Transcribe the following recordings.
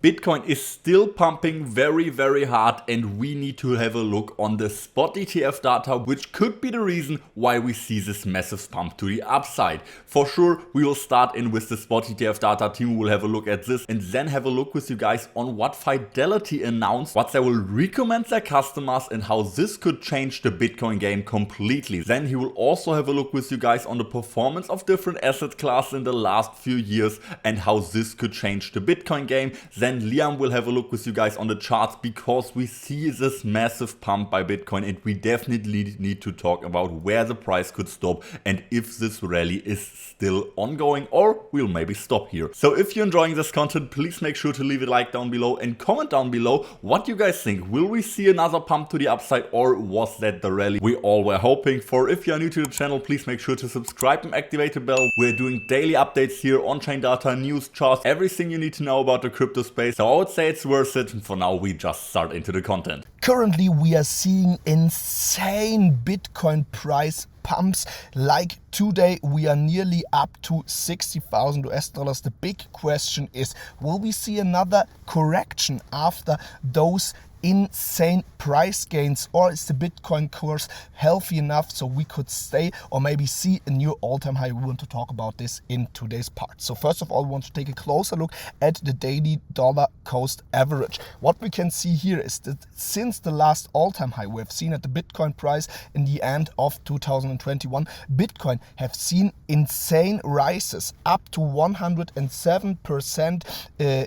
Bitcoin is still pumping very hard, and we need to have a look on the spot ETF data, which could be the reason why we see this massive pump to the upside. For sure, we will start in with the spot ETF data. Timo will have a look at this and then have a look with you guys on what Fidelity announced, what they will recommend their customers, and how this could change the Bitcoin game completely. Then he will also have a look with you guys on the performance of different asset classes in the last few years and how this could change the Bitcoin game. Then Liam will have a look with you guys on the charts, because we see this massive pump by Bitcoin and we definitely need to talk about where the price could stop and if this rally is still ongoing or will maybe stop here. So if you're enjoying this content, please make sure to leave a like down below and comment down below what you guys think. Will we see another pump to the upside, or was that the rally we all were hoping for? If you're new to the channel, please make sure to subscribe and activate the bell. We're doing daily updates here, on-chain data, news, charts, everything you need to know about the crypto space. So I would say it's worth it. And for now, we just start into the content. Currently, we are seeing insane Bitcoin price pumps. Like today, we are nearly up to 60,000 US dollars. The big question is, will we see another correction after those insane price gains, or is the Bitcoin course healthy enough so we could stay or maybe see a new all-time high? We want to talk about this in today's part. So first of all, we want to take a closer look at the daily dollar cost average. What we can see here is that since the last all-time high we have seen at the Bitcoin price in the end of 2021, Bitcoin have seen insane rises up to 107%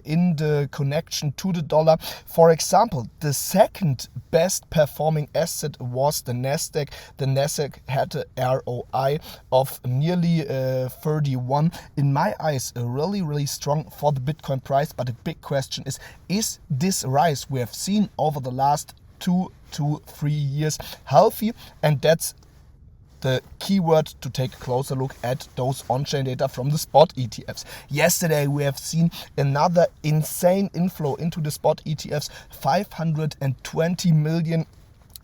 in the connection to the dollar. For example, the second best performing asset was the Nasdaq. The Nasdaq had a ROI of nearly 31. In my eyes, really strong for the Bitcoin price. But the big question is this rise we have seen over the last 2 to 3 years healthy? And that's the keyword to take a closer look at those on-chain data from the spot ETFs. Yesterday we have seen another insane inflow into the spot ETFs, 520 million.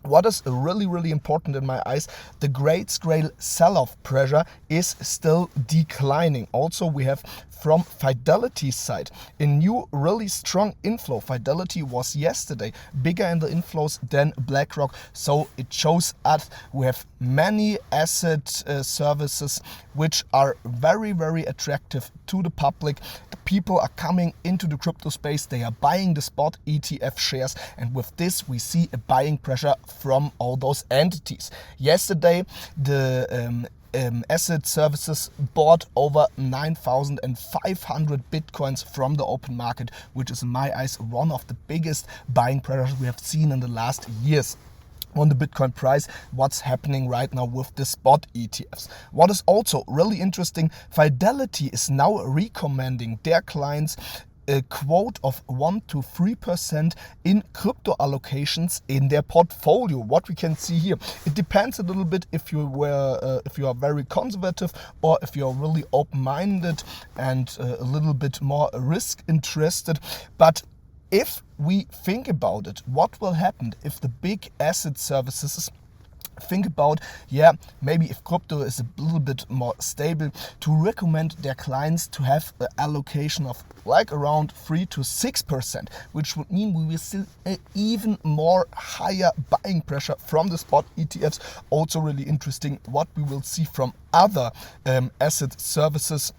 What is really important in my eyes, the great scale sell-off pressure is still declining. Also, we have from Fidelity's side a new really strong inflow. Fidelity was yesterday bigger in the inflows than BlackRock, so it shows us we have many asset services which are very attractive to the public. The people are coming into the crypto space, they are buying the spot ETF shares, and with this we see a buying pressure from all those entities. Yesterday, the asset services bought over 9,500 Bitcoins from the open market, which is in my eyes one of the biggest buying pressures we have seen in the last years on the Bitcoin price. What's happening right now with the spot ETFs? What is also really interesting, Fidelity is now recommending their clients a quote of 1 to 3% in crypto allocations in their portfolio. What we can see here, it depends a little bit if you are very conservative or if you are really open-minded and a little bit more risk interested. But if we think about it, what will happen if the big asset services think about, maybe if crypto is a little bit more stable, to recommend their clients to have an allocation of like around 3 to 6%, which would mean we will see even more higher buying pressure from the spot ETFs. Also really interesting what we will see from other asset services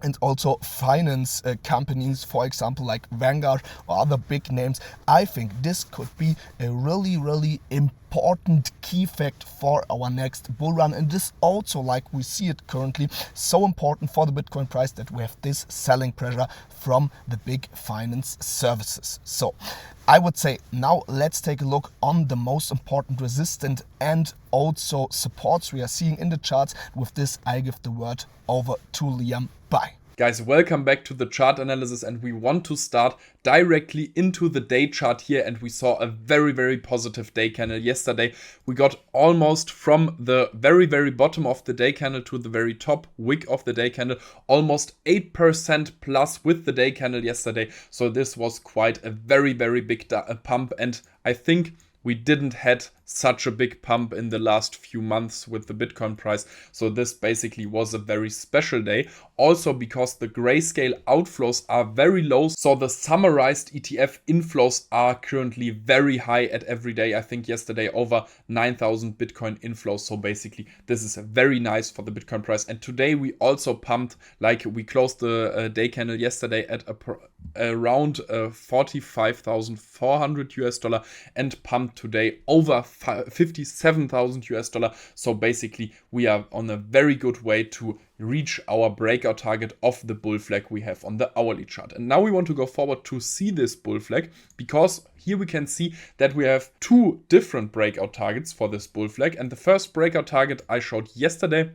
and also finance companies, for example, like Vanguard or other big names. I think this could be a really important key fact for our next bull run. And this also, like we see it currently, so important for the Bitcoin price that we have this selling pressure from the big finance services. So I would say now let's take a look on the most important resistance and also supports we are seeing in the charts. With this, I give the word over to Liam. Bye. Guys, welcome back to the chart analysis, and we want to start directly into the day chart here. And we saw a very positive day candle yesterday. We got almost from the very bottom of the day candle to the very top wick of the day candle, almost 8% plus with the day candle yesterday. So this was quite a very big pump, and I think we didn't had such a big pump in the last few months with the Bitcoin price. So this basically was a very special day. Also because the grayscale outflows are very low. So the summarized ETF inflows are currently very high at every day. I think yesterday over 9,000 Bitcoin inflows. So basically this is very nice for the Bitcoin price. And today we also pumped, like we closed the day candle yesterday at around 45,400 US dollar and pumped today over 57,000 US dollar. So basically we are on a very good way to reach our breakout target of the bull flag we have on the hourly chart. And now we want to go forward to see this bull flag, because here we can see that we have two different breakout targets for this bull flag. And the first breakout target I showed yesterday,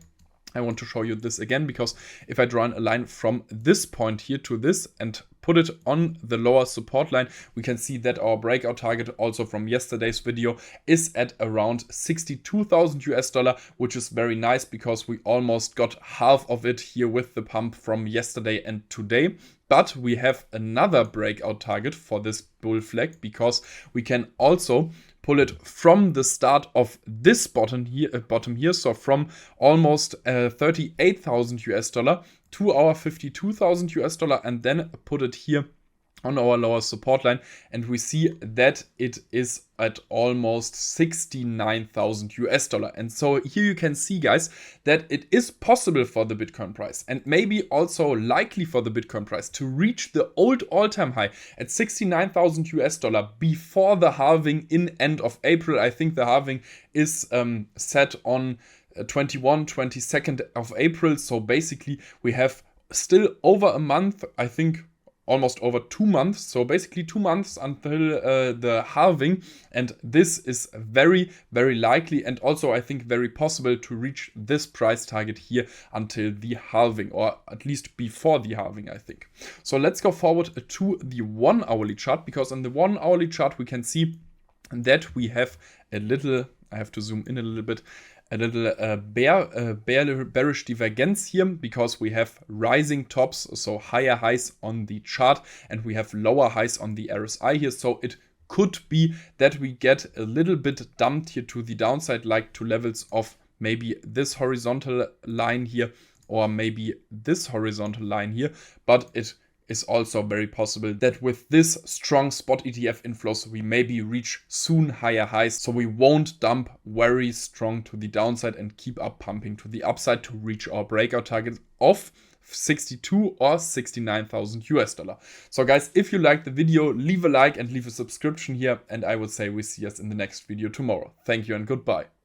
I want to show you this again, because if I draw a line from this point here to this and put it on the lower support line, we can see that our breakout target also from yesterday's video is at around 62,000 US dollar, which is very nice because we almost got half of it here with the pump from yesterday and today. But we have another breakout target for this bull flag, because we can also pull it from the start of this bottom here, so from almost 38,000 US dollar to our 52,000 US dollar, and then put it here on our lower support line, and we see that it is at almost 69,000 US dollar. And so here you can see, guys, that it is possible for the Bitcoin price, and maybe also likely for the Bitcoin price, to reach the old all-time high at 69,000 US dollar before the halving in end of April. I think the halving is set on 22nd of April. So basically we have still over a month, I think almost over 2 months. So basically 2 months until the halving. And this is very, very likely, and also I think very possible, to reach this price target here until the halving, or at least before the halving, I think. So let's go forward to the 1 hourly chart, because on the 1 hourly chart we can see that we have a little, I have to zoom in a little bit, a little bearish divergence here, because we have rising tops, so higher highs on the chart, and we have lower highs on the RSI here. So it could be that we get a little bit dumped here to the downside, like to levels of maybe this horizontal line here, or maybe this horizontal line here. But it is also very possible that with this strong spot ETF inflows, we maybe reach soon higher highs. So we won't dump very strong to the downside and keep up pumping to the upside to reach our breakout target of 62 or 69,000 US dollar. So guys, if you liked the video, leave a like and leave a subscription here. And I would say we see us in the next video tomorrow. Thank you and goodbye.